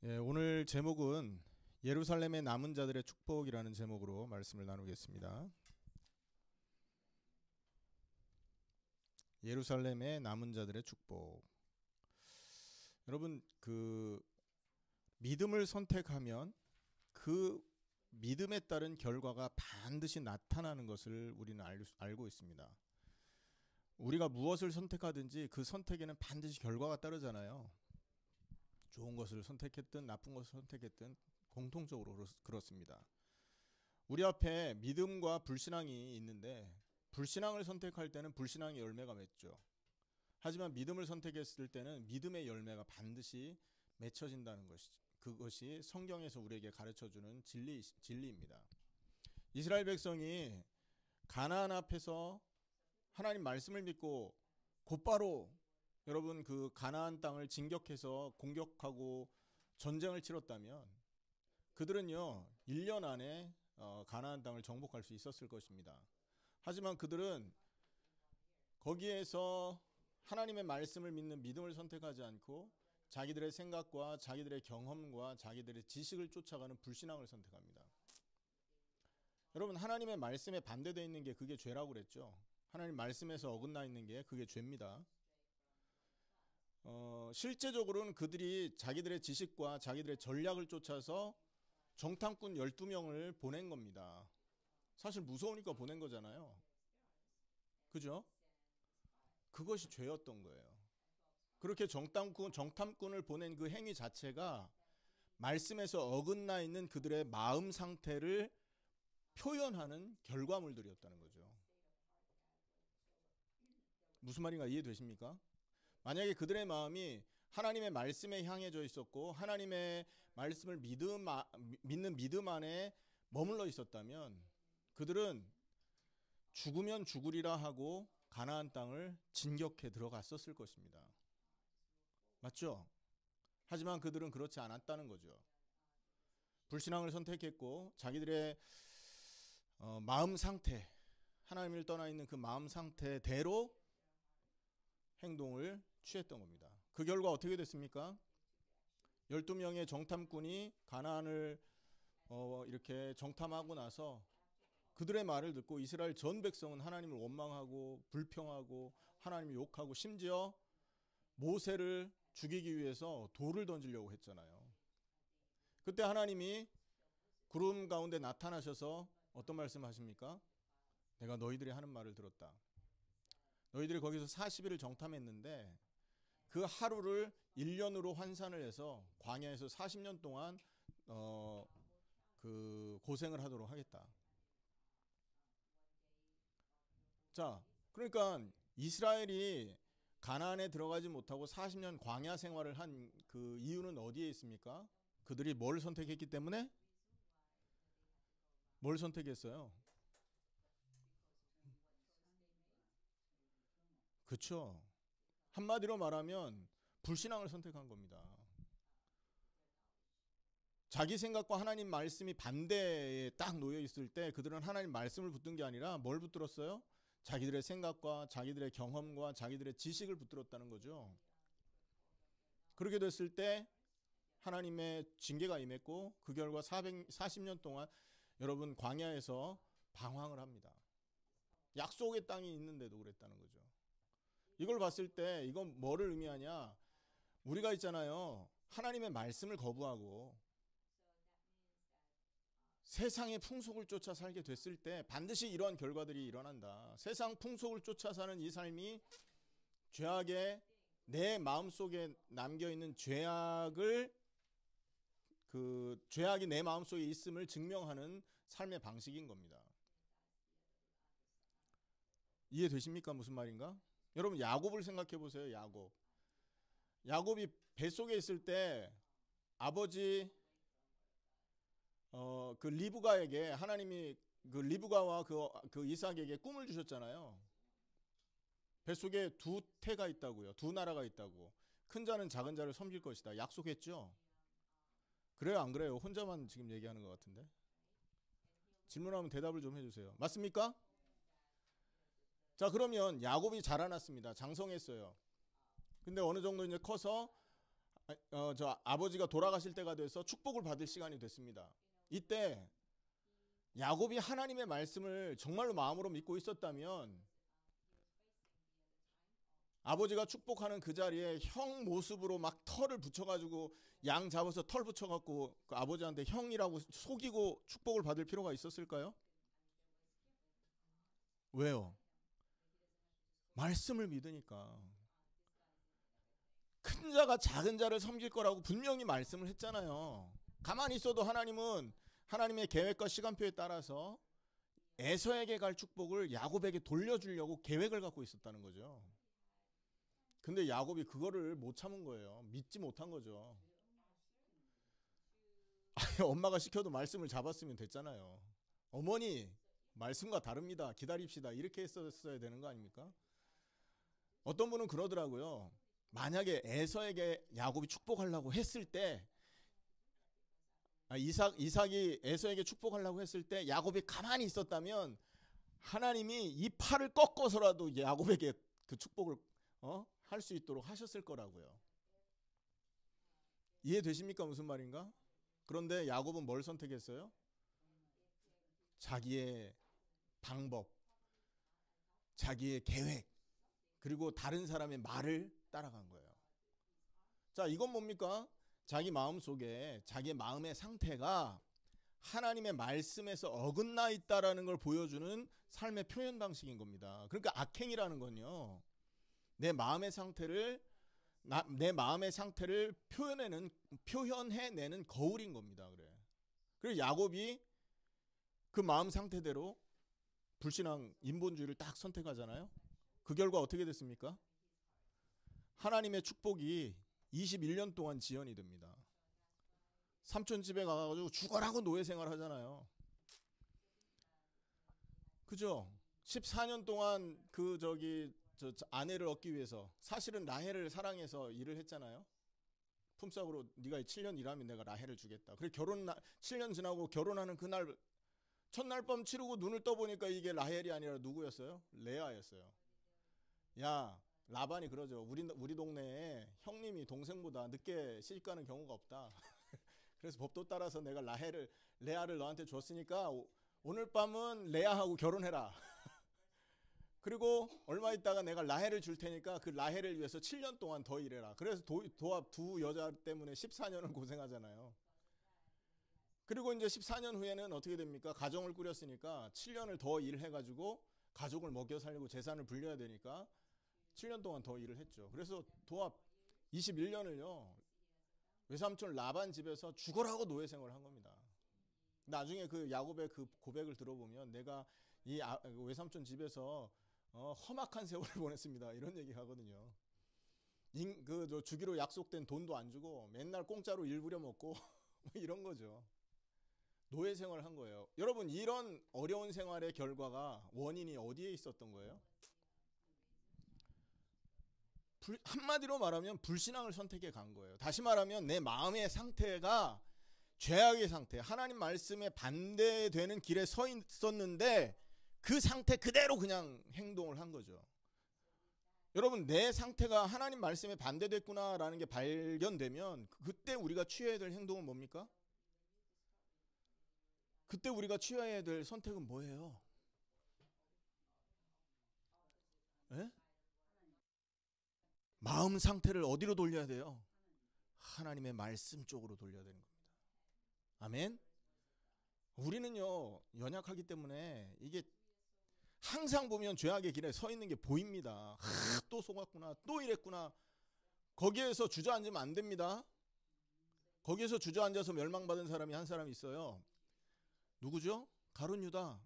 예, 오늘 제목은 예루살렘의 남은 자들의 축복이라는 제목으로 말씀을 나누겠습니다. 예루살렘의 남은 자들의 축복. 여러분, 믿음을 선택하면 그 믿음에 따른 결과가 반드시 나타나는 것을 우리는 알고 있습니다. 우리가 무엇을 선택하든지 그 선택에는 반드시 결과가 따르잖아요. 좋은 것을 선택했든 나쁜 것을 선택했든 공통적으로 그렇습니다. 우리 앞에 믿음과 불신앙이 있는데 불신앙을 선택할 때는 불신앙의 열매가 맺죠. 하지만 믿음을 선택했을 때는 믿음의 열매가 반드시 맺혀진다는 그것이 성경에서 우리에게 가르쳐주는 진리입니다. 이스라엘 백성이 가나안 앞에서 하나님 말씀을 믿고 곧바로 여러분 그 가나안 땅을 진격해서 공격하고 전쟁을 치렀다면 그들은요 1년 안에 가나안 땅을 정복할 수 있었을 것입니다. 하지만 그들은 거기에서 하나님의 말씀을 믿는 믿음을 선택하지 않고 자기들의 생각과 자기들의 경험과 자기들의 지식을 쫓아가는 불신앙을 선택합니다. 여러분, 하나님의 말씀에 반대되어 있는 게 그게 죄라고 그랬죠. 하나님 말씀에서 어긋나 있는 게 그게 죄입니다. 실제적으로는 그들이 자기들의 지식과 자기들의 전략을 쫓아서 정탐꾼 12명을 보낸 겁니다. 사실 무서우니까 보낸 거잖아요. 그죠? 그것이 죄였던 거예요. 그렇게 정탐꾼을 보낸 그 행위 자체가 말씀에서 어긋나 있는 그들의 마음 상태를 표현하는 결과물들이었다는 거죠. 무슨 말인가 이해되십니까? 만약에 그들의 마음이 하나님의 말씀에 향해져 있었고 하나님의 말씀을 믿는 믿음 안에 머물러 있었다면 그들은 죽으면 죽으리라 하고 가나안 땅을 진격해 들어갔었을 것입니다. 맞죠? 하지만 그들은 그렇지 않았다는 거죠. 불신앙을 선택했고 자기들의 마음 상태, 하나님을 떠나 있는 그 마음 상태대로 행동을 취했던 겁니다. 그 결과 어떻게 됐습니까? 12명의 정탐꾼이 가나안을 이렇게 정탐하고 나서 그들의 말을 듣고 이스라엘 전 백성은 하나님을 원망하고 불평하고 하나님을 욕하고 심지어 모세를 죽이기 위해서 돌을 던지려고 했잖아요. 그때 하나님이 구름 가운데 나타나셔서 어떤 말씀 하십니까? 내가 너희들이 하는 말을 들었다. 너희들이 거기서 40일을 정탐했는데 그 하루를 1년으로 환산을 해서 광야에서 40년 동안 그 고생을 하도록 하겠다. 자, 그러니까 이스라엘이 가나안에 들어가지 못하고 40년 광야 생활을 한 그 이유는 어디에 있습니까? 그들이 뭘 선택했기 때문에? 뭘 선택했어요? 그렇죠. 한마디로 말하면 불신앙을 선택한 겁니다. 자기 생각과 하나님 말씀이 반대에 딱 놓여 있을 때 그들은 하나님 말씀을 붙든 게 아니라 뭘 붙들었어요? 자기들의 생각과 자기들의 경험과 자기들의 지식을 붙들었다는 거죠. 그렇게 됐을 때 하나님의 징계가 임했고 그 결과 40년 동안 여러분 광야에서 방황을 합니다. 약속의 땅이 있는데도 그랬다는 거죠. 이걸 봤을 때 이건 뭐를 의미하냐? 우리가 있잖아요. 하나님의 말씀을 거부하고 세상의 풍속을 쫓아 살게 됐을 때 반드시 이러한 결과들이 일어난다. 세상 풍속을 쫓아 사는 이 삶이 죄악에 내 마음속에 남겨있는 죄악이 내 마음속에 있음을 증명하는 삶의 방식인 겁니다. 이해되십니까? 무슨 말인가? 여러분 야곱을 생각해 보세요. 야곱이 뱃속에 있을 때 아버지 그 리브가에게 하나님이 그 리브가와 그 이삭에게 꿈을 주셨잖아요. 뱃속에 두 태가 있다고요. 두 나라가 있다고. 큰 자는 작은 자를 섬길 것이다. 약속했죠. 그래요, 안 그래요? 혼자만 지금 얘기하는 것 같은데. 질문하면 대답을 좀 해주세요. 맞습니까? 자, 그러면 야곱이 자라났습니다. 장성했어요. 근데 어느 정도 이제 커서 저 아버지가 돌아가실 때가 돼서 축복을 받을 시간이 됐습니다. 이때 야곱이 하나님의 말씀을 정말로 마음으로 믿고 있었다면 아버지가 축복하는 그 자리에 형 모습으로 막 털을 붙여가지고 양 잡아서 털 붙여갖고 그 아버지한테 형이라고 속이고 축복을 받을 필요가 있었을까요? 왜요? 말씀을 믿으니까. 큰 자가 작은 자를 섬길 거라고 분명히 말씀을 했잖아요. 가만히 있어도 하나님은 하나님의 계획과 시간표에 따라서 에서에게 갈 축복을 야곱에게 돌려주려고 계획을 갖고 있었다는 거죠. 근데 야곱이 그거를 못 참은 거예요. 믿지 못한 거죠. 아니, 엄마가 시켜도 말씀을 잡았으면 됐잖아요. 어머니, 말씀과 다릅니다. 기다립시다. 이렇게 했었어야 되는 거 아닙니까? 어떤 분은 그러더라고요. 만약에 에서에게 야곱이 축복하려고 했을 때 이삭이 에서에게 축복하려고 했을 때 야곱이 가만히 있었다면 하나님이 이 팔을 꺾어서라도 야곱에게 그 축복을 할 수 있도록 하셨을 거라고요. 이해되십니까? 무슨 말인가? 그런데 야곱은 뭘 선택했어요? 자기의 방법, 자기의 계획, 그리고 다른 사람의 말을 따라간 거예요. 자, 이건 뭡니까? 자기 마음 속에 자기의 마음의 상태가 하나님의 말씀에서 어긋나 있다라는 걸 보여주는 삶의 표현 방식인 겁니다. 그러니까 악행이라는 건요, 내 마음의 상태를 표현해내는 거울인 겁니다. 그래. 그래서 야곱이 그 마음 상태대로 불신앙 인본주의를 딱 선택하잖아요. 그 결과 어떻게 됐습니까? 하나님의 축복이 21년 동안 지연이 됩니다. 삼촌 집에 가가지고 죽어라고 노예 생활 하잖아요. 그죠? 14년 동안 저 아내를 얻기 위해서 사실은 라헬을 사랑해서 일을 했잖아요. 품삯으로 네가 7년 일하면 내가 라헬을 주겠다. 그래 7년 지나고 결혼하는 그날 첫날 밤 치르고 눈을 떠보니까 이게 라헬이 아니라 누구였어요? 레아였어요. 야, 라반이 그러죠. 우리 동네에 형님이 동생보다 늦게 시집가는 경우가 없다. 그래서 법도 따라서 내가 레아를 너한테 줬으니까 오늘 밤은 레아하고 결혼해라. 그리고 얼마 있다가 내가 라헬을 줄 테니까 그 라헬을 위해서 7년 동안 더 일해라. 그래서 도합 두 여자 때문에 14년을 고생하잖아요. 그리고 이제 14년 후에는 어떻게 됩니까? 가정을 꾸렸으니까 7년을 더 일해가지고 가족을 먹여 살리고 재산을 불려야 되니까 7년 동안 더 일을 했죠. 그래서 도합 21년을요 외삼촌 라반 집에서 죽어라고 노예 생활을 한 겁니다. 나중에 그 야곱의 그 고백을 들어보면 내가 이 외삼촌 집에서 험악한 세월을 보냈습니다. 이런 얘기 하거든요. 주기로 약속된 돈도 안 주고 맨날 공짜로 일 부려먹고 이런 거죠. 노예 생활을 한 거예요. 여러분, 이런 어려운 생활의 결과가 원인이 어디에 있었던 거예요? 한마디로 말하면 불신앙을 선택해 간 거예요. 다시 말하면 내 마음의 상태가 죄악의 상태, 하나님 말씀에 반대되는 길에 서 있었는데 그 상태 그대로 그냥 행동을 한 거죠. 여러분, 내 상태가 하나님 말씀에 반대됐구나라는 게 발견되면 그때 우리가 취해야 될 행동은 뭡니까? 그때 우리가 취해야 될 선택은 뭐예요? 에? 마음 상태를 어디로 돌려야 돼요? 하나님의 말씀 쪽으로 돌려야 되는 겁니다. 아멘? 우리는요 연약하기 때문에 이게 항상 보면 죄악의 길에 서 있는 게 보입니다. 또 속았구나, 또 이랬구나. 거기에서 주저앉으면 안 됩니다. 거기에서 주저앉아서 멸망받은 사람이 한 사람 있어요. 누구죠? 가룟 유다.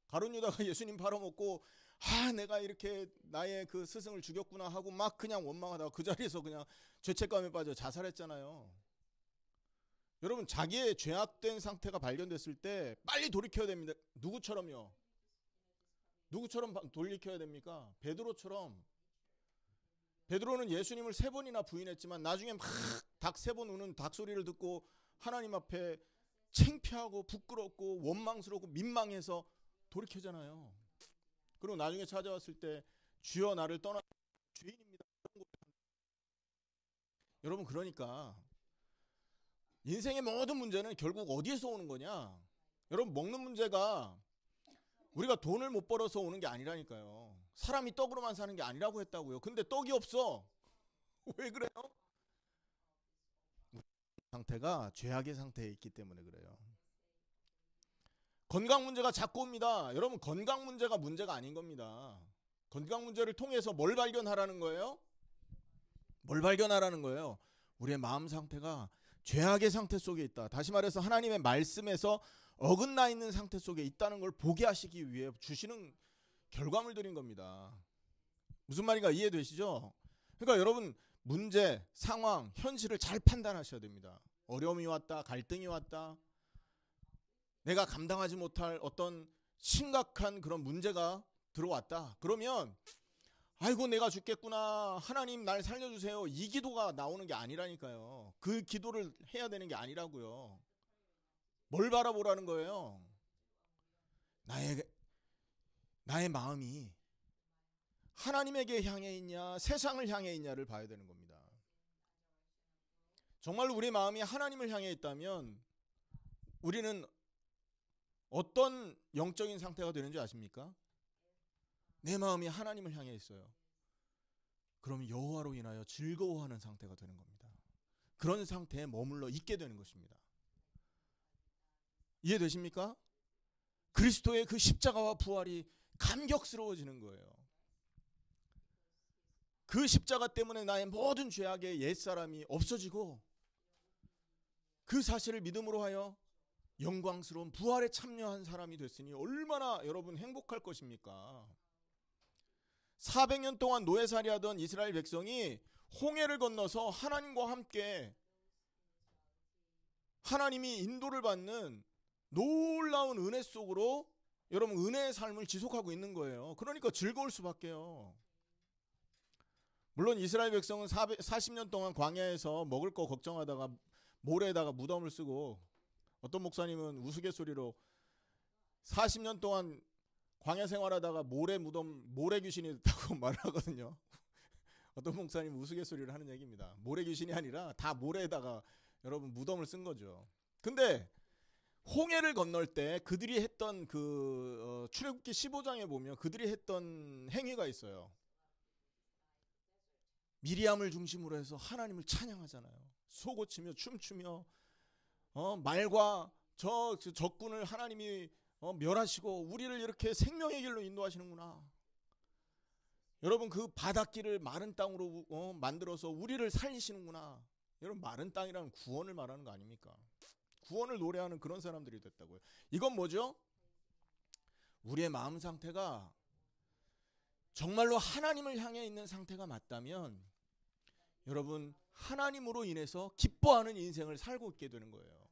가룟 유다가 예수님 팔아먹고 내가 이렇게 나의 그 스승을 죽였구나 하고 막 그냥 원망하다가 그 자리에서 그냥 죄책감에 빠져 자살했잖아요. 여러분, 자기의 죄악된 상태가 발견됐을 때 빨리 돌이켜야 됩니다. 누구처럼요? 누구처럼 돌이켜야 됩니까? 베드로처럼. 베드로는 예수님을 3번이나 부인했지만 나중에 막 닭 3번 우는 닭 소리를 듣고 하나님 앞에 창피하고 부끄럽고 원망스럽고 민망해서 돌이켜잖아요. 그리고 나중에 찾아왔을 때 주여 나를 떠나 죄인입니다. 여러분, 그러니까 인생의 모든 문제는 결국 어디에서 오는 거냐? 여러분, 먹는 문제가 우리가 돈을 못 벌어서 오는 게 아니라니까요. 사람이 떡으로만 사는 게 아니라고 했다고요. 근데 떡이 없어. 왜 그래요? 상태가 죄악의 상태에 있기 때문에 그래요. 건강 문제가 자꾸 옵니다. 여러분, 건강 문제가 문제가 아닌 겁니다. 건강 문제를 통해서 뭘 발견하라는 거예요? 뭘 발견하라는 거예요? 우리의 마음 상태가 죄악의 상태 속에 있다. 다시 말해서 하나님의 말씀에서 어긋나 있는 상태 속에 있다는 걸 보게 하시기 위해 주시는 결과물들인 겁니다. 무슨 말인가 이해되시죠? 그러니까 여러분, 문제, 상황, 현실을 잘 판단하셔야 됩니다. 어려움이 왔다, 갈등이 왔다, 내가 감당하지 못할 어떤 심각한 그런 문제가 들어왔다. 그러면 아이고 내가 죽겠구나, 하나님 날 살려주세요, 이 기도가 나오는 게 아니라니까요. 그 기도를 해야 되는 게 아니라고요. 뭘 바라보라는 거예요? 나의 마음이 하나님에게 향해 있냐, 세상을 향해 있냐를 봐야 되는 겁니다. 정말로 우리 마음이 하나님을 향해 있다면 우리는 어떤 영적인 상태가 되는지 아십니까? 내 마음이 하나님을 향해 있어요. 그럼 여호와로 인하여 즐거워하는 상태가 되는 겁니다. 그런 상태에 머물러 있게 되는 것입니다. 이해되십니까? 그리스도의 그 십자가와 부활이 감격스러워지는 거예요. 그 십자가 때문에 나의 모든 죄악의 옛사람이 없어지고 그 사실을 믿음으로 하여 영광스러운 부활에 참여한 사람이 됐으니 얼마나 여러분 행복할 것입니까? 400년 동안 노예살이하던 이스라엘 백성이 홍해를 건너서 하나님과 함께 하나님이 인도를 받는 놀라운 은혜 속으로 여러분 은혜의 삶을 지속하고 있는 거예요. 그러니까 즐거울 수밖에요. 물론 이스라엘 백성은 40년 동안 광야에서 먹을 거 걱정하다가 모래에다가 무덤을 쓰고, 어떤 목사님은 우스갯소리로 40년 동안 광야 생활하다가 모래 귀신이 됐다고 말을 하거든요. 어떤 목사님은 우스갯소리를 하는 얘기입니다. 모래 귀신이 아니라 다 모래에다가 여러분 무덤을 쓴 거죠. 근데 홍해를 건널 때 그들이 했던 출애굽기 15장에 보면 그들이 했던 행위가 있어요. 미리암을 중심으로 해서 하나님을 찬양하잖아요. 소고치며 춤추며 말과 저 적군을 하나님이 멸하시고 우리를 이렇게 생명의 길로 인도하시는구나. 여러분, 그 바닷길을 마른 땅으로 만들어서 우리를 살리시는구나. 여러분, 마른 땅이라는 구원을 말하는 거 아닙니까? 구원을 노래하는 그런 사람들이 됐다고요. 이건 뭐죠? 우리의 마음 상태가 정말로 하나님을 향해 있는 상태가 맞다면 여러분, 하나님으로 인해서 기뻐하는 인생을 살고 있게 되는 거예요.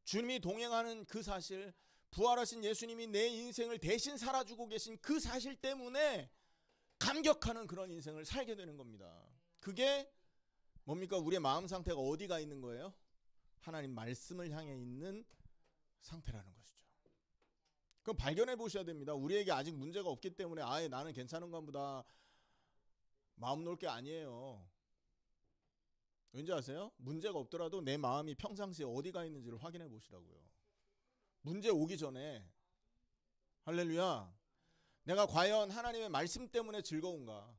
주님이 동행하는 그 사실, 부활하신 예수님이 내 인생을 대신 살아주고 계신 그 사실 때문에 감격하는 그런 인생을 살게 되는 겁니다. 그게 뭡니까? 우리의 마음 상태가 어디가 있는 거예요? 하나님 말씀을 향해 있는 상태라는 것이죠. 그럼 발견해 보셔야 됩니다. 우리에게 아직 문제가 없기 때문에 아예 나는 괜찮은가 보다 마음 놓을 게 아니에요. 왠지 아세요? 문제가 없더라도 내 마음이 평상시에 어디가 있는지를 확인해 보시라고요. 문제 오기 전에, 할렐루야, 내가 과연 하나님의 말씀 때문에 즐거운가?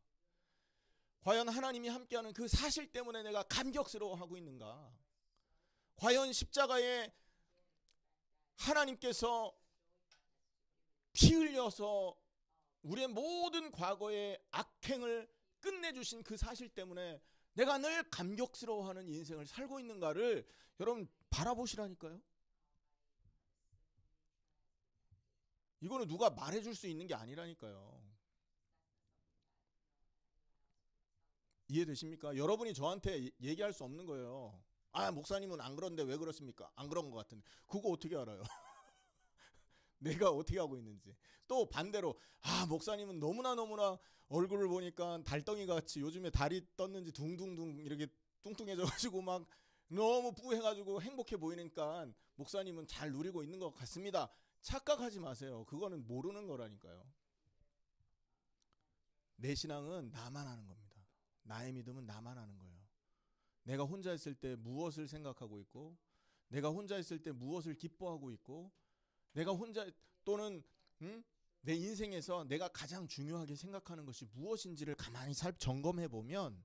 과연 하나님이 함께하는 그 사실 때문에 내가 감격스러워하고 있는가? 과연 십자가에 하나님께서 피 흘려서 우리의 모든 과거의 악행을 끝내주신 그 사실 때문에 내가 늘 감격스러워하는 인생을 살고 있는가를 여러분 바라보시라니까요. 이거는 누가 말해줄 수 있는 게 아니라니까요. 이해되십니까? 여러분이 저한테 얘기할 수 없는 거예요. 아, 목사님은 안 그런데 왜 그렇습니까? 안 그런 것 같은데. 그거 어떻게 알아요? 내가 어떻게 하고 있는지. 또 반대로 목사님은 너무나 얼굴을 보니까 달덩이 같이 요즘에 달이 떴는지 둥둥둥 이렇게 뚱뚱해져가지고 막 너무 뿌해가지고 행복해 보이니까 목사님은 잘 누리고 있는 것 같습니다. 착각하지 마세요. 그거는 모르는 거라니까요. 내 신앙은 나만 하는 겁니다. 나의 믿음은 나만 하는 거예요. 내가 혼자 있을 때 무엇을 생각하고 있고, 내가 혼자 있을 때 무엇을 기뻐하고 있고, 내가 혼자 또는 내 인생에서 내가 가장 중요하게 생각하는 것이 무엇인지를 가만히 점검해 보면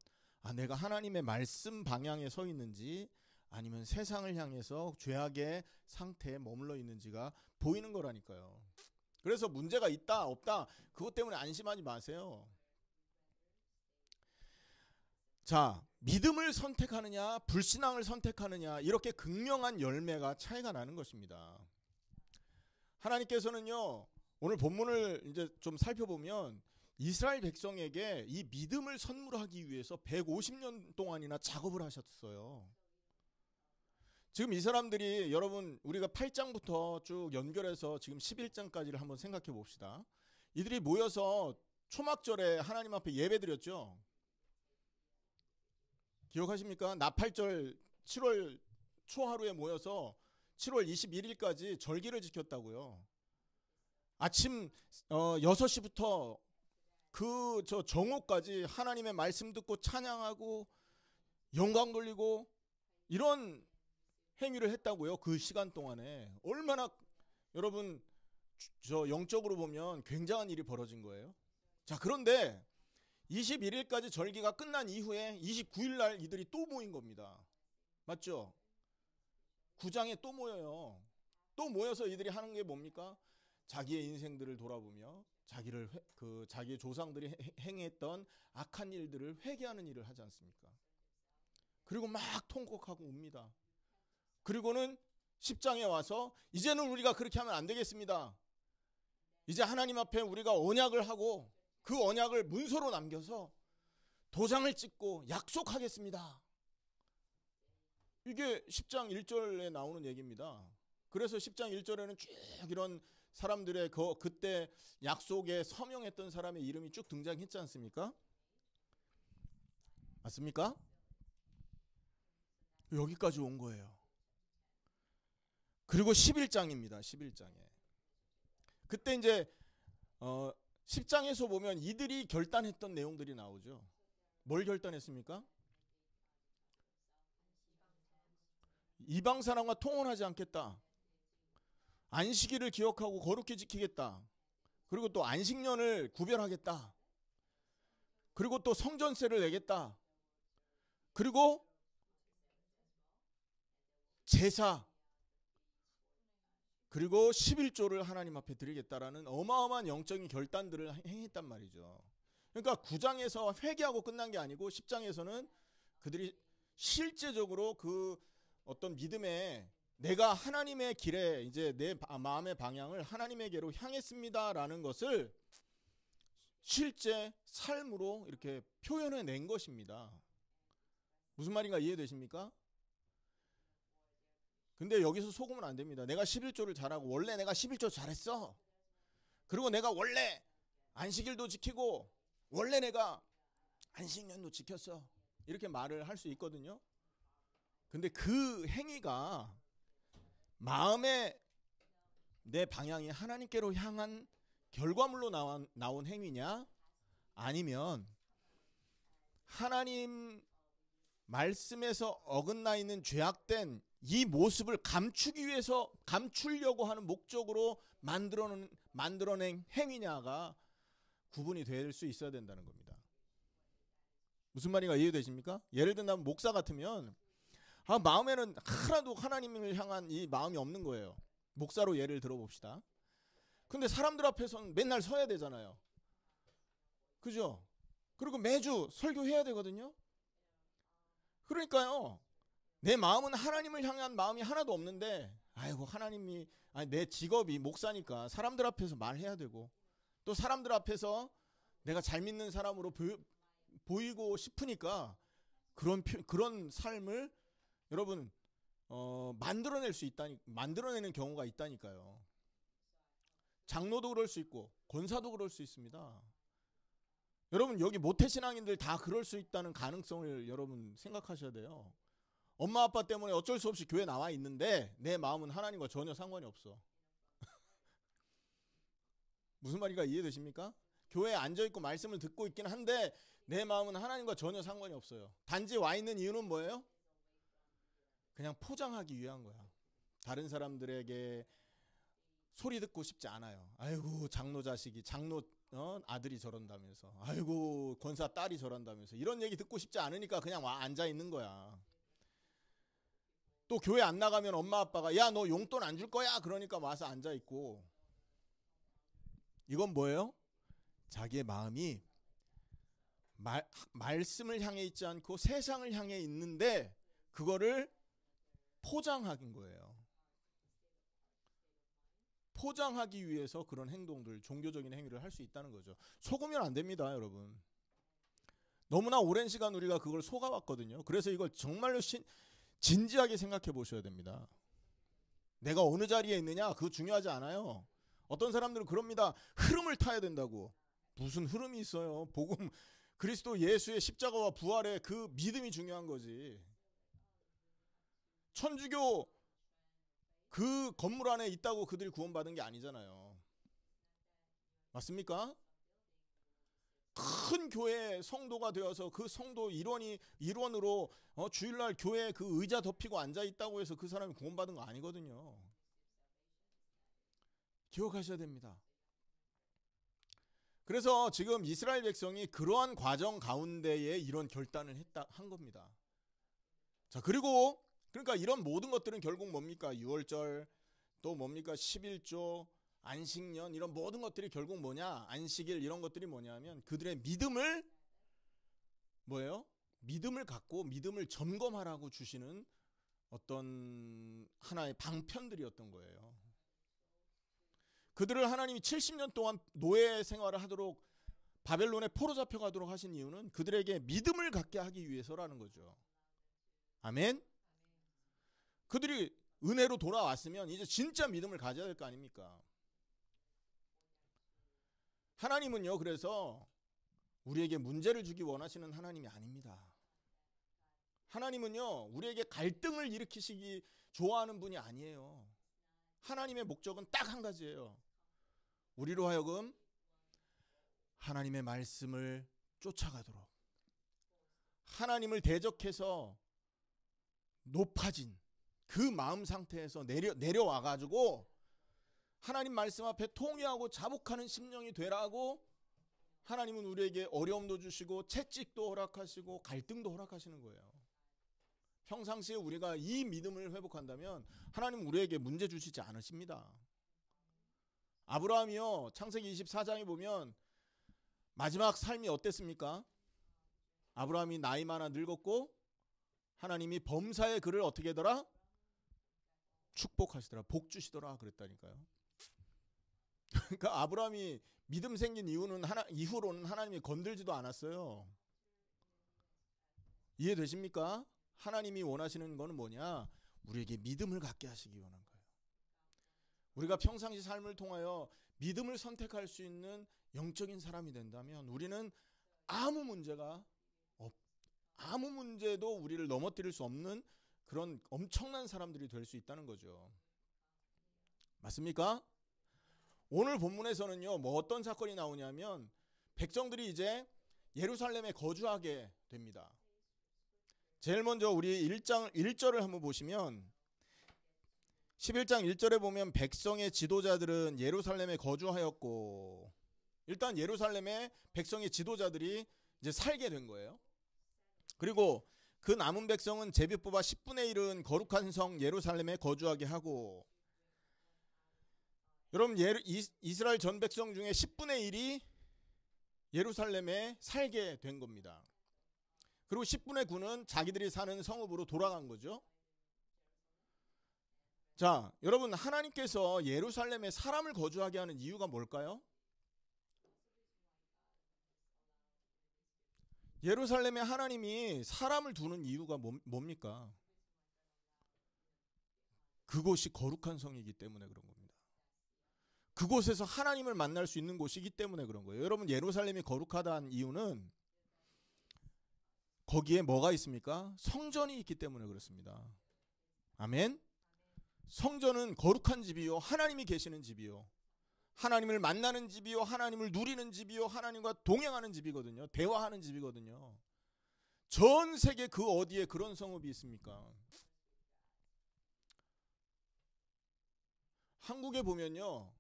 내가 하나님의 말씀 방향에 서 있는지 아니면 세상을 향해서 죄악의 상태에 머물러 있는지가 보이는 거라니까요. 그래서 문제가 있다 없다 그것 때문에 안심하지 마세요. 자, 믿음을 선택하느냐 불신앙을 선택하느냐 이렇게 극명한 열매가 차이가 나는 것입니다. 하나님께서는요, 오늘 본문을 이제 좀 살펴보면 이스라엘 백성에게 이 믿음을 선물하기 위해서 150년 동안이나 작업을 하셨어요. 지금 이 사람들이, 여러분 우리가 8장부터 쭉 연결해서 지금 11장까지를 한번 생각해 봅시다. 이들이 모여서 초막절에 하나님 앞에 예배드렸죠. 기억하십니까? 나팔절 7월 초하루에 모여서 7월 21일까지 절기를 지켰다고요. 아침 6시부터 그 정오까지 하나님의 말씀 듣고 찬양하고 영광 돌리고 이런 행위를 했다고요. 그 시간 동안에 얼마나 여러분 영적으로 보면 굉장한 일이 벌어진 거예요. 자, 그런데 21일까지 절기가 끝난 이후에 29일 날 이들이 또 모인 겁니다. 맞죠? 9장에 또 모여요. 또 모여서 이들이 하는 게 뭡니까? 자기의 인생들을 돌아보며 자기의 조상들이 행했던 악한 일들을 회개하는 일을 하지 않습니까? 그리고 막 통곡하고 웁니다. 그리고는 10장에 와서 이제는 우리가 그렇게 하면 안 되겠습니다. 이제 하나님 앞에 우리가 언약을 하고 그 언약을 문서로 남겨서 도장을 찍고 약속하겠습니다. 이게 10장 1절에 나오는 얘기입니다. 그래서 10장 1절에는 쭉 이런 사람들의 그때 약속에 서명했던 사람의 이름이 쭉 등장했지 않습니까? 맞습니까? 여기까지 온 거예요. 그리고 11장입니다. 11장에. 그때 이제 10장에서 보면 이들이 결단했던 내용들이 나오죠. 뭘 결단했습니까? 이방 사람과 통혼하지 않겠다. 안식일을 기억하고 거룩히 지키겠다. 그리고 또 안식년을 구별하겠다. 그리고 또 성전세를 내겠다. 그리고 제사, 그리고 11조를 하나님 앞에 드리겠다라는 어마어마한 영적인 결단들을 행했단 말이죠. 그러니까 9장에서 회개하고 끝난 게 아니고 10장에서는 그들이 실제적으로 그 어떤 믿음에 내가 하나님의 길에 이제 내 마음의 방향을 하나님에게로 향했습니다라는 것을 실제 삶으로 이렇게 표현해 낸 것입니다. 무슨 말인가 이해되십니까? 근데 여기서 속으면 안 됩니다. 내가 11조를 잘하고 원래 내가 11조 잘했어. 그리고 내가 원래 안식일도 지키고 원래 내가 안식년도 지켰어. 이렇게 말을 할 수 있거든요. 근데 그 행위가 마음의 내 방향이 하나님께로 향한 결과물로 나온 행위냐? 아니면 하나님 말씀에서 어긋나 있는 죄악된 이 모습을 감추려고 하는 목적으로 만들어낸 행위냐가 구분이 될 수 있어야 된다는 겁니다. 무슨 말인가 이해되십니까? 예를 들면 목사 같으면 마음에는 하나도 하나님을 향한 이 마음이 없는 거예요. 목사로 예를 들어봅시다. 근데 사람들 앞에서는 맨날 서야 되잖아요. 그죠? 그리고 매주 설교해야 되거든요. 그러니까요, 내 마음은 하나님을 향한 마음이 하나도 없는데, 아이고 하나님이, 내 직업이 목사니까 사람들 앞에서 말해야 되고, 또 사람들 앞에서 내가 잘 믿는 사람으로 보이고 싶으니까 그런 삶을 여러분 만들어내는 경우가 있다니까요. 장로도 그럴 수 있고 권사도 그럴 수 있습니다. 여러분 여기 모태신앙인들 다 그럴 수 있다는 가능성을 여러분 생각하셔야 돼요. 엄마 아빠 때문에 어쩔 수 없이 교회 나와 있는데 내 마음은 하나님과 전혀 상관이 없어. 무슨 말인가 이해되십니까? 교회에 앉아있고 말씀을 듣고 있긴 한데 내 마음은 하나님과 전혀 상관이 없어요. 단지 와 있는 이유는 뭐예요? 그냥 포장하기 위한 거야. 다른 사람들에게 소리 듣고 싶지 않아요. 아이고 장로 자식이 장로 아들이 저런다면서, 아이고 권사 딸이 저런다면서, 이런 얘기 듣고 싶지 않으니까 그냥 와 앉아 있는 거야. 또 교회 안 나가면 엄마 아빠가 야 너 용돈 안 줄 거야 그러니까 와서 앉아 있고. 이건 뭐예요? 자기의 마음이 말씀을 향해 있지 않고 세상을 향해 있는데 그거를 포장하긴 거예요. 포장하기 위해서 그런 행동들, 종교적인 행위를 할 수 있다는 거죠. 속으면 안 됩니다, 여러분. 너무나 오랜 시간 우리가 그걸 속아왔거든요. 그래서 이걸 정말로 진지하게 생각해 보셔야 됩니다. 내가 어느 자리에 있느냐 그거 중요하지 않아요. 어떤 사람들은 그럽니다. 흐름을 타야 된다고. 무슨 흐름이 있어요. 복음, 그리스도 예수의 십자가와 부활의 그 믿음이 중요한 거지. 천주교 그 건물 안에 있다고 그들이 구원받은 게 아니잖아요. 맞습니까? 큰 교회 성도가 되어서 그 성도 일원으로 주일날 교회 그 의자 덮이고 앉아 있다고 해서 그 사람이 구원받은 거 아니거든요. 기억하셔야 됩니다. 그래서 지금 이스라엘 백성이 그러한 과정 가운데에 이런 결단을 한 겁니다. 자, 그리고 그러니까 이런 모든 것들은 결국 뭡니까? 6월절, 또 뭡니까? 11조, 안식년, 이런 모든 것들이 결국 뭐냐? 안식일, 이런 것들이 뭐냐면 그들의 믿음을 뭐예요? 믿음을 갖고 믿음을 점검하라고 주시는 어떤 하나의 방편들이었던 거예요. 그들을 하나님이 70년 동안 노예 생활을 하도록 바벨론에 포로 잡혀가도록 하신 이유는 그들에게 믿음을 갖게 하기 위해서라는 거죠. 아멘? 그들이 은혜로 돌아왔으면 이제 진짜 믿음을 가져야 될 거 아닙니까? 하나님은요, 그래서 우리에게 문제를 주기 원하시는 하나님이 아닙니다. 하나님은요, 우리에게 갈등을 일으키시기 좋아하는 분이 아니에요. 하나님의 목적은 딱 한 가지예요. 우리로 하여금 하나님의 말씀을 쫓아가도록, 하나님을 대적해서 높아진 그 마음 상태에서 내려와가지고 하나님 말씀 앞에 통회하고 자복하는 심령이 되라고 하나님은 우리에게 어려움도 주시고 채찍도 허락하시고 갈등도 허락하시는 거예요. 평상시에 우리가 이 믿음을 회복한다면 하나님은 우리에게 문제 주시지 않으십니다. 아브라함이요, 창세기 24장에 보면 마지막 삶이 어땠습니까? 아브라함이 나이 많아 늙었고 하나님이 범사의 그를 어떻게 하더라? 축복하시더라. 복 주시더라 그랬다니까요. 그러니까 아브라함이 믿음 생긴 이후로는 하나님이 건들지도 않았어요. 이해되십니까? 하나님이 원하시는 거는 뭐냐? 우리에게 믿음을 갖게 하시기 원한 거예요. 우리가 평상시 삶을 통하여 믿음을 선택할 수 있는 영적인 사람이 된다면 우리는 아무 문제도 우리를 넘어뜨릴 수 없는 그런 엄청난 사람들이 될 수 있다는 거죠. 맞습니까? 오늘 본문에서는요, 뭐 어떤 사건이 나오냐면 백성들이 이제 예루살렘에 거주하게 됩니다. 제일 먼저 우리 1장 1절을 한번 보시면 11장 1절에 보면 백성의 지도자들은 예루살렘에 거주하였고, 일단 예루살렘에 백성의 지도자들이 이제 살게 된 거예요. 그리고 그 남은 백성은 제비 뽑아 10분의 1은 거룩한 성 예루살렘에 거주하게 하고, 여러분 이스라엘 전 백성 중에 10분의 1이 예루살렘에 살게 된 겁니다. 그리고 10분의 9는 자기들이 사는 성읍으로 돌아간 거죠. 자, 여러분 하나님께서 예루살렘에 사람을 거주하게 하는 이유가 뭘까요? 예루살렘에 하나님이 사람을 두는 이유가 뭡니까? 그곳이 거룩한 성이기 때문에 그런 겁니다. 그곳에서 하나님을 만날 수 있는 곳이기 때문에 그런 거예요. 여러분 예루살렘이 거룩하다는 이유는 거기에 뭐가 있습니까? 성전이 있기 때문에 그렇습니다. 아멘. 성전은 거룩한 집이요, 하나님이 계시는 집이요, 하나님을 만나는 집이요, 하나님을 누리는 집이요, 하나님과 동행하는 집이거든요. 대화하는 집이거든요. 전 세계 그 어디에 그런 성읍이 있습니까? 한국에 보면요,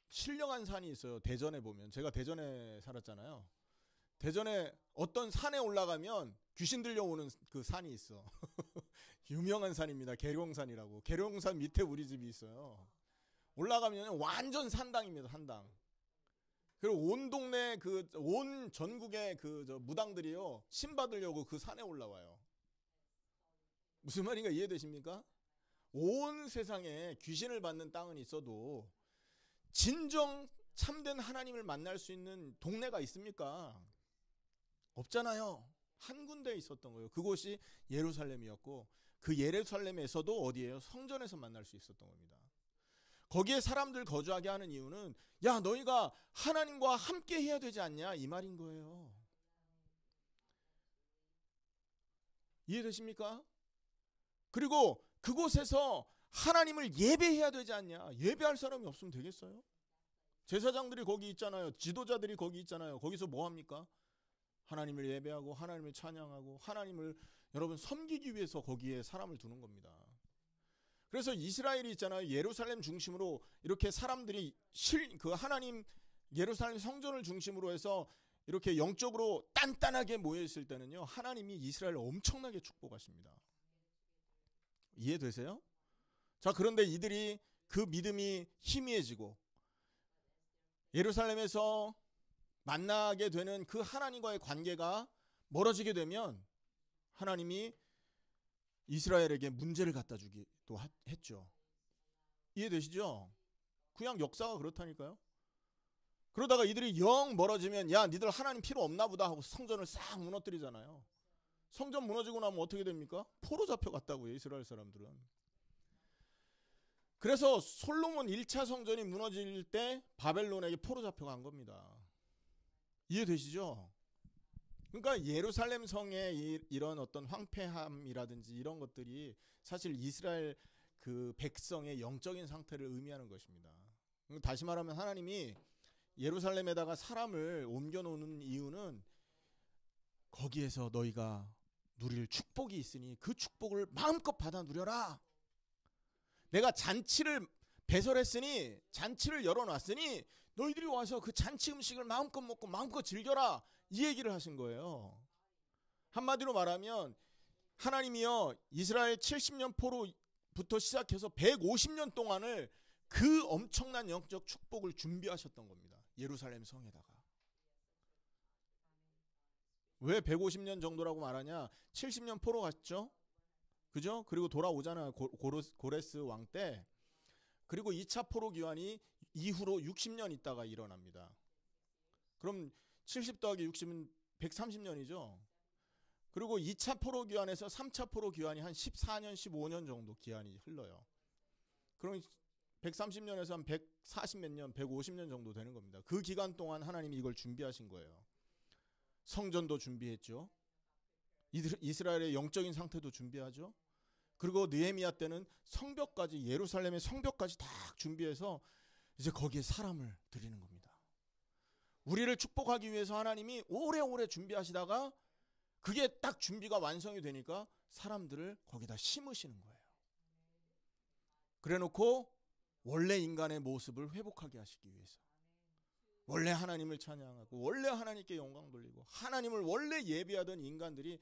신령한 산이 있어요. 대전에 보면, 제가 대전에 살았잖아요. 대전에 어떤 산에 올라가면 귀신 들려오는 그 산이 있어. 유명한 산입니다. 계룡산이라고. 계룡산 밑에 우리 집이 있어요. 올라가면 완전 산당입니다. 산당. 그리고 온 동네 온 전국의 무당들이요, 신 받으려고 그 산에 올라와요. 무슨 말인가 이해되십니까? 온 세상에 귀신을 받는 땅은 있어도 진정 참된 하나님을 만날 수 있는 동네가 있습니까? 없잖아요. 한 군데 있었던 거예요. 그곳이 예루살렘이었고, 그 예루살렘에서도 어디예요? 성전에서 만날 수 있었던 겁니다. 거기에 사람들 거주하게 하는 이유는, 야, 너희가 하나님과 함께 해야 되지 않냐, 이 말인 거예요. 이해되십니까? 그리고 그곳에서 하나님을 예배해야 되지 않냐. 예배할 사람이 없으면 되겠어요? 제사장들이 거기 있잖아요. 지도자들이 거기 있잖아요. 거기서 뭐 합니까? 하나님을 예배하고 하나님을 찬양하고 하나님을 여러분 섬기기 위해서 거기에 사람을 두는 겁니다. 그래서 이스라엘이 있잖아요. 예루살렘 중심으로 이렇게 사람들이 그 하나님 예루살렘 성전을 중심으로 해서 이렇게 영적으로 단단하게 모여 있을 때는요, 하나님이 이스라엘을 엄청나게 축복하십니다. 이해되세요? 자, 그런데 이들이 그 믿음이 희미해지고 예루살렘에서 만나게 되는 그 하나님과의 관계가 멀어지게 되면 하나님이 이스라엘에게 문제를 갖다 주기도 했죠. 이해되시죠? 그냥 역사가 그렇다니까요. 그러다가 이들이 영 멀어지면, 야, 니들 하나님 필요 없나 보다 하고 성전을 싹 무너뜨리잖아요. 성전 무너지고 나면 어떻게 됩니까? 포로 잡혀갔다고요, 이스라엘 사람들은. 그래서 솔로몬 1차 성전이 무너질 때 바벨론에게 포로 잡혀간 겁니다. 이해되시죠? 그러니까 예루살렘 성의 이런 어떤 황폐함이라든지 이런 것들이 사실 이스라엘 그 백성의 영적인 상태를 의미하는 것입니다. 다시 말하면 하나님이 예루살렘에다가 사람을 옮겨놓는 이유는 거기에서 너희가 누릴 축복이 있으니 그 축복을 마음껏 받아 누려라. 내가 잔치를 배설했으니, 잔치를 열어놨으니 너희들이 와서 그 잔치 음식을 마음껏 먹고 마음껏 즐겨라, 이 얘기를 하신 거예요. 한마디로 말하면 하나님이요, 이스라엘 70년 포로부터 시작해서 150년 동안을 그 엄청난 영적 축복을 준비하셨던 겁니다. 예루살렘 성에다가. 왜 150년 정도라고 말하냐? 70년 포로 갔죠? 그죠? 그리고 돌아오잖아요. 고레스 왕 때. 그리고 2차 포로 귀환이 이후로 60년 있다가 일어납니다. 그럼 70 더하기 60은 130년이죠. 그리고 2차 포로 귀환에서 3차 포로 귀환이 한 14년, 15년 정도 기한이 흘러요. 그럼 130년에서 한 140 몇 년, 150년 정도 되는 겁니다. 그 기간 동안 하나님이 이걸 준비하신 거예요. 성전도 준비했죠. 이스라엘의 영적인 상태도 준비하죠. 그리고 느헤미야 때는 성벽까지, 예루살렘의 성벽까지 다 준비해서 이제 거기에 사람을 들이는 겁니다. 우리를 축복하기 위해서 하나님이 오래오래 준비하시다가 그게 딱 준비가 완성이 되니까 사람들을 거기다 심으시는 거예요. 그래놓고 원래 인간의 모습을 회복하게 하시기 위해서, 원래 하나님을 찬양하고 원래 하나님께 영광 돌리고 하나님을 원래 예배하던 인간들이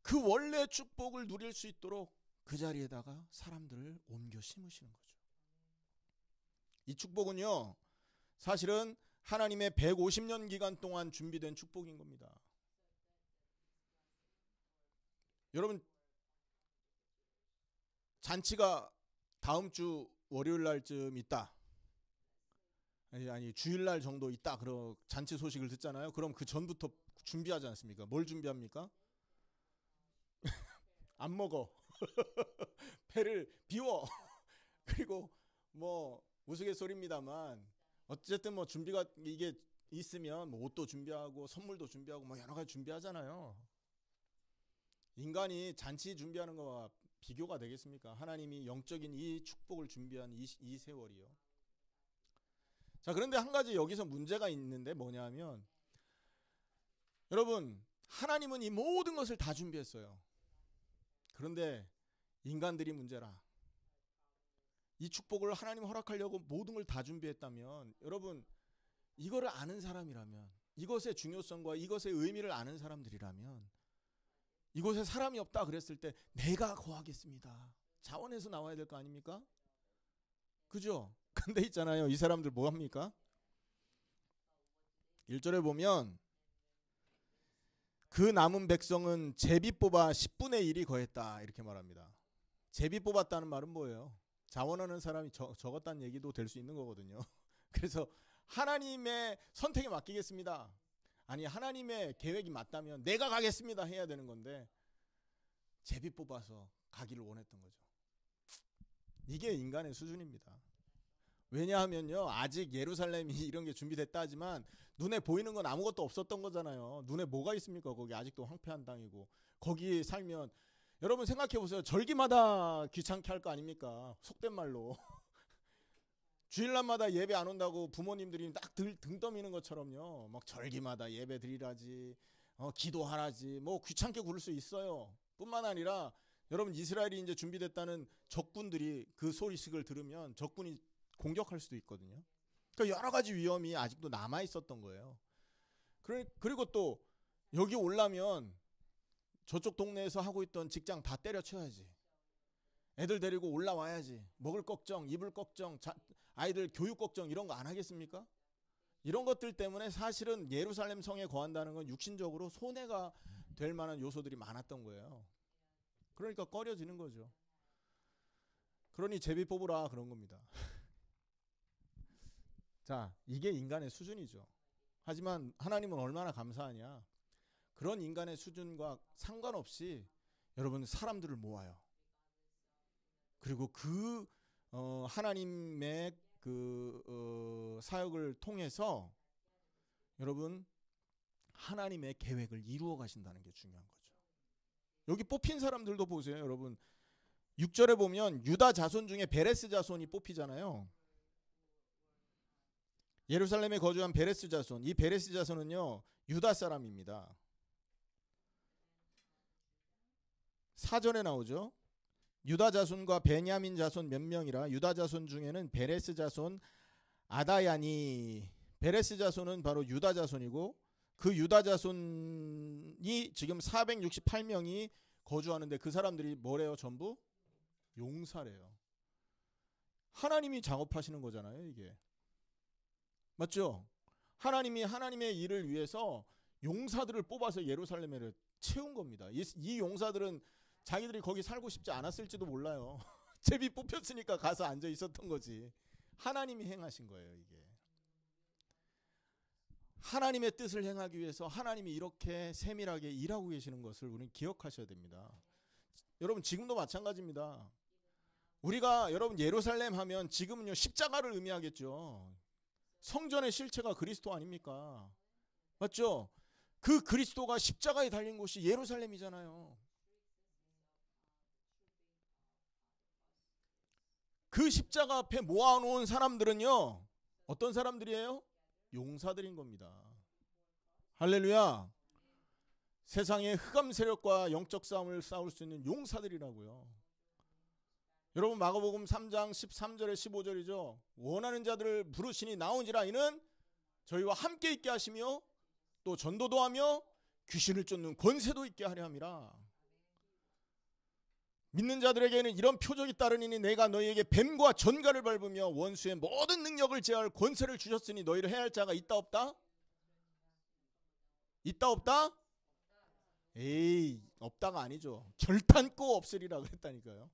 그 원래 축복을 누릴 수 있도록 그 자리에다가 사람들을 옮겨 심으시는 거죠. 이 축복은요, 사실은 하나님의 150년 기간 동안 준비된 축복인 겁니다. 여러분, 잔치가 다음 주 월요일 날쯤 있다, 아니 주일날 정도 있다, 그런 잔치 소식을 듣잖아요. 그럼 그 전부터 준비하지 않습니까? 뭘 준비합니까? 안 먹어. 배를 비워. 그리고 뭐 우스갯소리입니다만 어쨌든 뭐 준비가 이게 있으면 뭐 옷도 준비하고 선물도 준비하고 뭐 여러 가지 준비하잖아요. 인간이 잔치 준비하는 거와 비교가 되겠습니까? 하나님이 영적인 이 축복을 준비한 이 세월이요. 자, 그런데 한 가지 여기서 문제가 있는데 뭐냐면, 여러분, 하나님은 이 모든 것을 다 준비했어요. 그런데 인간들이 문제라. 이 축복을 하나님 허락하려고 모든 걸 다 준비했다면, 여러분 이거를 아는 사람이라면, 이것의 중요성과 이것의 의미를 아는 사람들이라면, 이곳에 사람이 없다 그랬을 때 내가 거하겠습니다 자원에서 나와야 될 거 아닙니까? 그죠? 근데 있잖아요, 이 사람들 뭐 합니까? 1절에 보면 그 남은 백성은 제비 뽑아 10분의 1이 거했다 이렇게 말합니다. 제비 뽑았다는 말은 뭐예요? 자원하는 사람이 적었다는 얘기도 될 수 있는 거거든요. 그래서 하나님의 선택에 맡기겠습니다. 아니, 하나님의 계획이 맞다면 내가 가겠습니다 해야 되는 건데 제비 뽑아서 가기를 원했던 거죠. 이게 인간의 수준입니다. 왜냐하면요, 아직 예루살렘이 이런 게 준비됐다 하지만 눈에 보이는 건 아무것도 없었던 거잖아요. 눈에 뭐가 있습니까? 거기 아직도 황폐한 땅이고. 거기 살면 여러분 생각해 보세요. 절기마다 귀찮게 할 거 아닙니까? 속된 말로. 주일날마다 예배 안 온다고 부모님들이 딱 등 떠미는 것처럼요. 막 절기마다 예배 드리라지, 기도하라지, 뭐 귀찮게 굴을 수 있어요. 뿐만 아니라 여러분 이스라엘이 이제 준비됐다는 적군들이 그 소식을 들으면 적군이 공격할 수도 있거든요. 그러니까 여러 가지 위험이 아직도 남아 있었던 거예요. 그리고 또 여기 올라면 저쪽 동네에서 하고 있던 직장 다 때려쳐야지. 애들 데리고 올라와야지. 먹을 걱정, 입을 걱정, 아이들 교육 걱정 이런 거 안 하겠습니까? 이런 것들 때문에 사실은 예루살렘 성에 거한다는 건 육신적으로 손해가 될 만한 요소들이 많았던 거예요. 그러니까 꺼려지는 거죠. 그러니 제비 뽑으라 그런 겁니다. 자, 이게 인간의 수준이죠. 하지만 하나님은 얼마나 감사하냐. 그런 인간의 수준과 상관없이 여러분 사람들을 모아요. 그리고 그 하나님의 그 사역을 통해서 여러분 하나님의 계획을 이루어 가신다는 게 중요한 거죠. 여기 뽑힌 사람들도 보세요. 여러분 6절에 보면 유다 자손 중에 베레스 자손이 뽑히잖아요. 예루살렘에 거주한 베레스 자손. 이 베레스 자손은요 유다 사람입니다. 4절에 나오죠. 유다 자손과 베냐민 자손 몇 명이라. 유다 자손 중에는 베레스 자손 아다야니. 베레스 자손은 바로 유다 자손이고 그 유다 자손이 지금 468명이 거주하는데 그 사람들이 뭐래요? 전부 용사래요. 하나님이 작업하시는 거잖아요, 이게. 맞죠? 하나님이 하나님의 일을 위해서 용사들을 뽑아서 예루살렘에 채운 겁니다. 이 용사들은 자기들이 거기 살고 싶지 않았을지도 몰라요. 제비 뽑혔으니까 가서 앉아 있었던 거지. 하나님이 행하신 거예요, 이게. 하나님의 뜻을 행하기 위해서 하나님이 이렇게 세밀하게 일하고 계시는 것을 우리는 기억하셔야 됩니다. 여러분 지금도 마찬가지입니다. 우리가 여러분 예루살렘 하면 지금은요 십자가를 의미하겠죠. 성전의 실체가 그리스도 아닙니까? 맞죠? 그 그리스도가 십자가에 달린 곳이 예루살렘이잖아요. 그 십자가 앞에 모아놓은 사람들은요 어떤 사람들이에요? 용사들인 겁니다. 할렐루야. 세상의 흑암 세력과 영적 싸움을 싸울 수 있는 용사들이라고요. 여러분 마가복음 3장 13절에 15절이죠. 원하는 자들을 부르시니 나오니라. 이는 저희와 함께 있게 하시며 또 전도도 하며 귀신을 쫓는 권세도 있게 하려 함이라. 믿는 자들에게는 이런 표적이 따르니 내가 너희에게 뱀과 전갈을 밟으며 원수의 모든 능력을 제할 권세를 주셨으니 너희를 해할 자가 있다 없다? 있다 없다? 에이, 없다가 아니죠. 결단코 없으리라 그랬다니까요.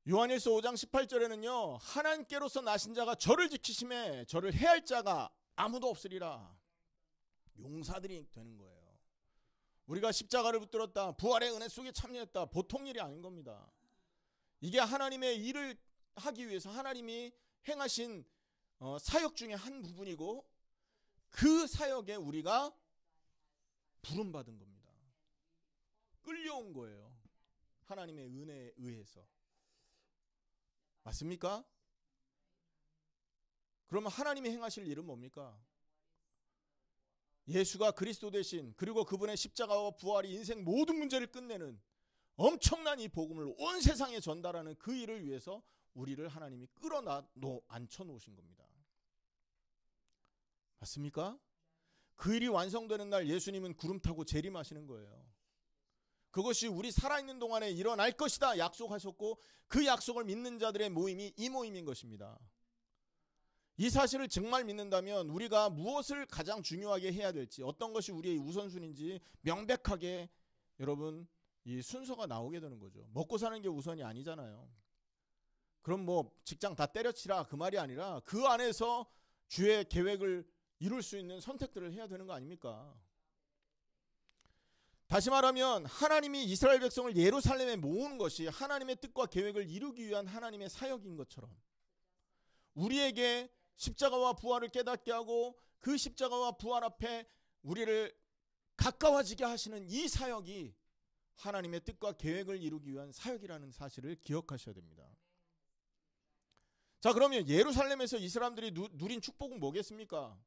요한일서 5장 18절에는요 하나님께로서 나신 자가 저를 지키심에 저를 해할 자가 아무도 없으리라. 용사들이 되는 거예요. 우리가 십자가를 붙들었다, 부활의 은혜 속에 참여했다, 보통 일이 아닌 겁니다. 이게 하나님의 일을 하기 위해서 하나님이 행하신 사역 중에 한 부분이고 그 사역에 우리가 부름받은 겁니다. 끌려온 거예요. 하나님의 은혜에 의해서. 맞습니까? 그러면 하나님이 행하실 일은 뭡니까? 예수가 그리스도 되신, 그리고 그분의 십자가와 부활이 인생 모든 문제를 끝내는 엄청난 이 복음을 온 세상에 전달하는 그 일을 위해서 우리를 하나님이 앉혀 놓으신 겁니다. 맞습니까? 그 일이 완성되는 날 예수님은 구름 타고 재림하시는 거예요. 그것이 우리 살아있는 동안에 일어날 것이다 약속하셨고, 그 약속을 믿는 자들의 모임이 이 모임인 것입니다. 이 사실을 정말 믿는다면 우리가 무엇을 가장 중요하게 해야 될지, 어떤 것이 우리의 우선순위인지 명백하게 여러분 이 순서가 나오게 되는 거죠. 먹고 사는 게 우선이 아니잖아요. 그럼 뭐 직장 다 때려치라 그 말이 아니라 그 안에서 주의 계획을 이룰 수 있는 선택들을 해야 되는 거 아닙니까? 다시 말하면 하나님이 이스라엘 백성을 예루살렘에 모으는 것이 하나님의 뜻과 계획을 이루기 위한 하나님의 사역인 것처럼, 우리에게 십자가와 부활을 깨닫게 하고 그 십자가와 부활 앞에 우리를 가까워지게 하시는 이 사역이 하나님의 뜻과 계획을 이루기 위한 사역이라는 사실을 기억하셔야 됩니다. 자, 그러면 예루살렘에서 이 사람들이 누린 축복은 뭐겠습니까?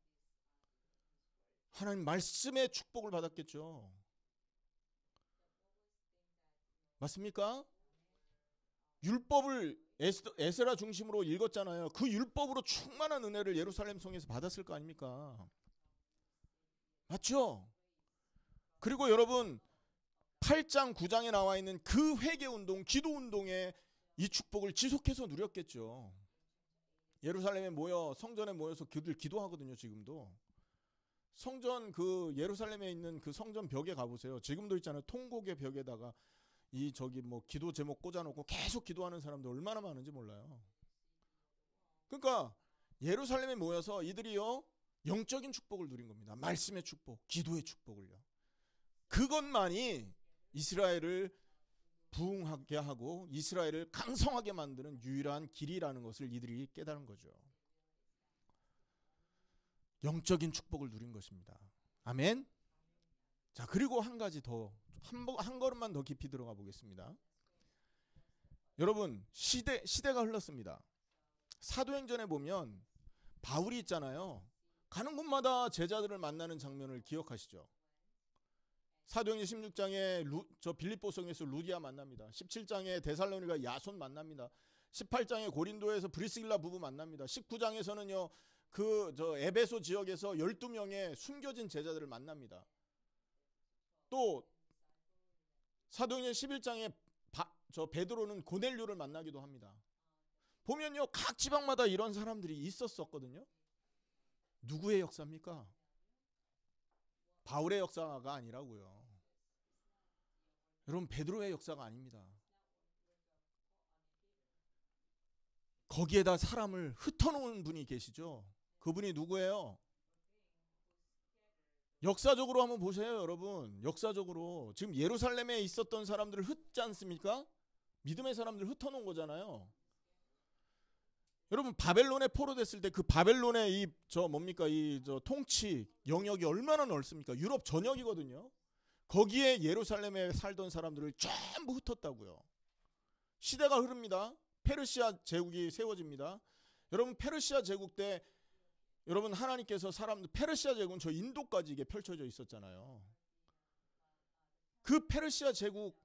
하나님 말씀의 축복을 받았겠죠. 맞습니까? 율법을 에스라 중심으로 읽었잖아요. 그 율법으로 충만한 은혜를 예루살렘 성에서 받았을 거 아닙니까? 맞죠? 그리고 여러분 8장 9장에 나와 있는 그 회개운동, 기도운동에 이 축복을 지속해서 누렸겠죠. 예루살렘에 모여 성전에 모여서 그들 기도하거든요. 지금도 성전 그 예루살렘에 있는 그 성전 벽에 가보세요. 지금도 있잖아요. 통곡의 벽에다가 이 저기 뭐 기도 제목 꽂아놓고 계속 기도하는 사람들 얼마나 많은지 몰라요. 그러니까 예루살렘에 모여서 이들이요 영적인 축복을 누린 겁니다. 말씀의 축복, 기도의 축복을요. 그것만이 이스라엘을 부흥하게 하고 이스라엘을 강성하게 만드는 유일한 길이라는 것을 이들이 깨달은 거죠. 영적인 축복을 누린 것입니다. 아멘. 자, 그리고 한 가지 더, 한 걸음만 더 깊이 들어가 보겠습니다. 여러분 시대가 흘렀습니다. 사도행전에 보면 바울이 있잖아요. 가는 곳마다 제자들을 만나는 장면을 기억하시죠? 사도행전 16장에 저 빌립보성에서 루디아 만납니다. 17장에 데살로니가 야손 만납니다. 18장에 고린도에서 브리스길라 부부 만납니다. 19장에서는요 그 저 에베소 지역에서 12명의 숨겨진 제자들을 만납니다. 또 사도행전 11장에 저 베드로는 고넬료를 만나기도 합니다. 보면요 각 지방마다 이런 사람들이 있었었거든요. 누구의 역사입니까? 바울의 역사가 아니라고요. 여러분 베드로의 역사가 아닙니다. 거기에다 사람을 흩어놓은 분이 계시죠. 그분이 누구예요? 역사적으로 한번 보세요. 여러분 역사적으로 지금 예루살렘에 있었던 사람들을 흩지 않습니까? 믿음의 사람들 흩어놓은 거잖아요. 여러분 바벨론에 포로됐을 때 그 바벨론의 이 통치 영역이 얼마나 넓습니까? 유럽 전역이거든요. 거기에 예루살렘에 살던 사람들을 전부 흩었다고요. 시대가 흐릅니다. 페르시아 제국이 세워집니다. 여러분 페르시아 제국 때 여러분 하나님께서 페르시아 제국은 저 인도까지 이게 펼쳐져 있었잖아요. 그 페르시아 제국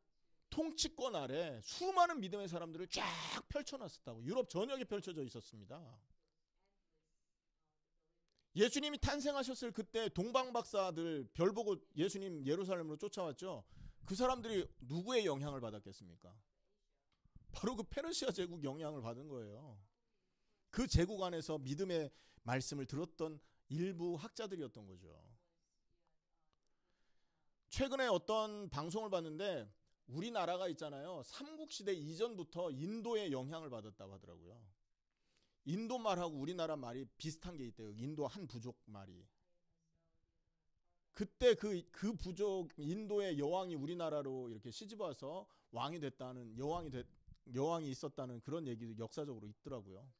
통치권 아래 수많은 믿음의 사람들을 쫙 펼쳐놨었다고. 유럽 전역에 펼쳐져 있었습니다. 예수님이 탄생하셨을 그때 동방박사들 별 보고 예수님 예루살렘으로 쫓아왔죠. 그 사람들이 누구의 영향을 받았겠습니까? 바로 그 페르시아 제국 영향을 받은 거예요. 그 제국 안에서 믿음의 말씀을 들었던 일부 학자들이었던 거죠. 최근에 어떤 방송을 봤는데 우리나라가 있잖아요. 삼국시대 이전부터 인도의 영향을 받았다고 하더라고요. 인도 말하고 우리나라 말이 비슷한 게 있대요. 인도 한 부족 말이. 그때 그 부족 인도의 여왕이 우리나라로 이렇게 시집와서 왕이 됐다는 여왕이 있었다는 그런 얘기도 역사적으로 있더라고요.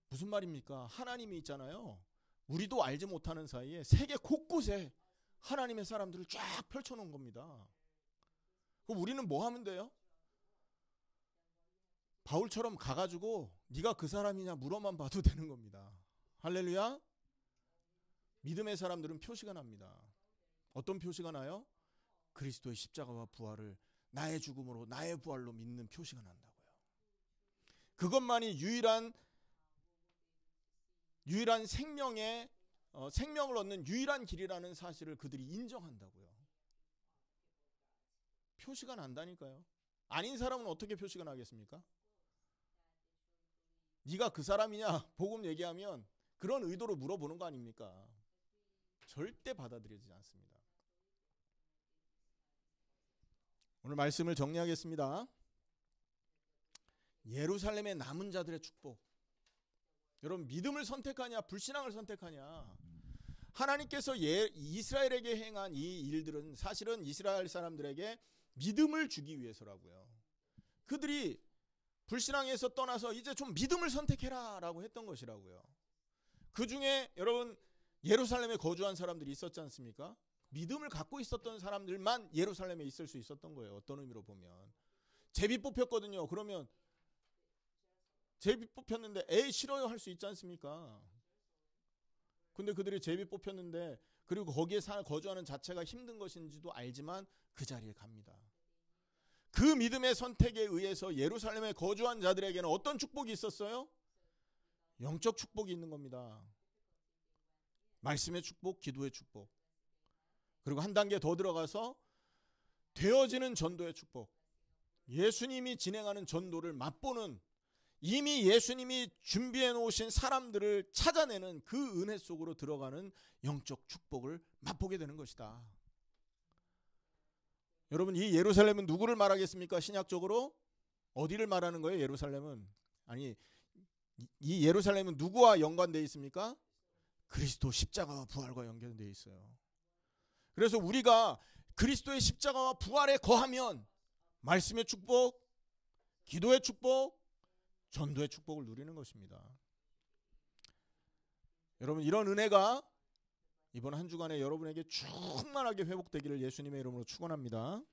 무슨 말입니까? 하나님이 있잖아요. 우리도 알지 못하는 사이에 세계 곳곳에 하나님의 사람들을 쫙 펼쳐놓은 겁니다. 그럼 우리는 뭐 하면 돼요? 바울처럼 가가지고 네가 그 사람이냐 물어만 봐도 되는 겁니다. 할렐루야. 믿음의 사람들은 표시가 납니다. 어떤 표시가 나요? 그리스도의 십자가와 부활을 나의 죽음으로 나의 부활로 믿는 표시가 난다고요. 그것만이 유일한 생명을 얻는 유일한 길이라는 사실을 그들이 인정한다고요. 표시가 난다니까요. 아닌 사람은 어떻게 표시가 나겠습니까? 네가 그 사람이냐 복음 얘기하면 그런 의도로 물어보는 거 아닙니까? 절대 받아들여지지 않습니다. 오늘 말씀을 정리하겠습니다. 예루살렘의 남은 자들의 축복. 여러분, 믿음을 선택하냐 불신앙을 선택하냐. 하나님께서 이스라엘에게 행한 이 일들은 사실은 이스라엘 사람들에게 믿음을 주기 위해서라고요. 그들이 불신앙에서 떠나서 이제 좀 믿음을 선택해라 라고 했던 것이라고요. 그 중에 여러분 예루살렘에 거주한 사람들이 있었지 않습니까? 믿음을 갖고 있었던 사람들만 예루살렘에 있을 수 있었던 거예요. 어떤 의미로 보면 제비 뽑혔거든요. 그러면 제비 뽑혔는데 에이 싫어요 할 수 있지 않습니까? 근데 그들이 제비 뽑혔는데 그리고 거기에 거주하는 자체가 힘든 것인지도 알지만 그 자리에 갑니다. 그 믿음의 선택에 의해서 예루살렘에 거주한 자들에게는 어떤 축복이 있었어요? 영적 축복이 있는 겁니다. 말씀의 축복, 기도의 축복. 그리고 한 단계 더 들어가서 되어지는 전도의 축복. 예수님이 진행하는 전도를 맛보는, 이미 예수님이 준비해 놓으신 사람들을 찾아내는 그 은혜 속으로 들어가는 영적 축복을 맛보게 되는 것이다. 여러분, 이 예루살렘은 누구를 말하겠습니까? 신약적으로 어디를 말하는 거예요? 예루살렘은 아니, 이 예루살렘은 누구와 연관되어 있습니까? 그리스도 십자가와 부활과 연결되어 있어요. 그래서 우리가 그리스도의 십자가와 부활에 거하면 말씀의 축복, 기도의 축복, 전도의 축복을 누리는 것입니다. 여러분, 이런 은혜가 이번 한 주간에 여러분에게 충만하게 회복되기를 예수님의 이름으로 축원합니다.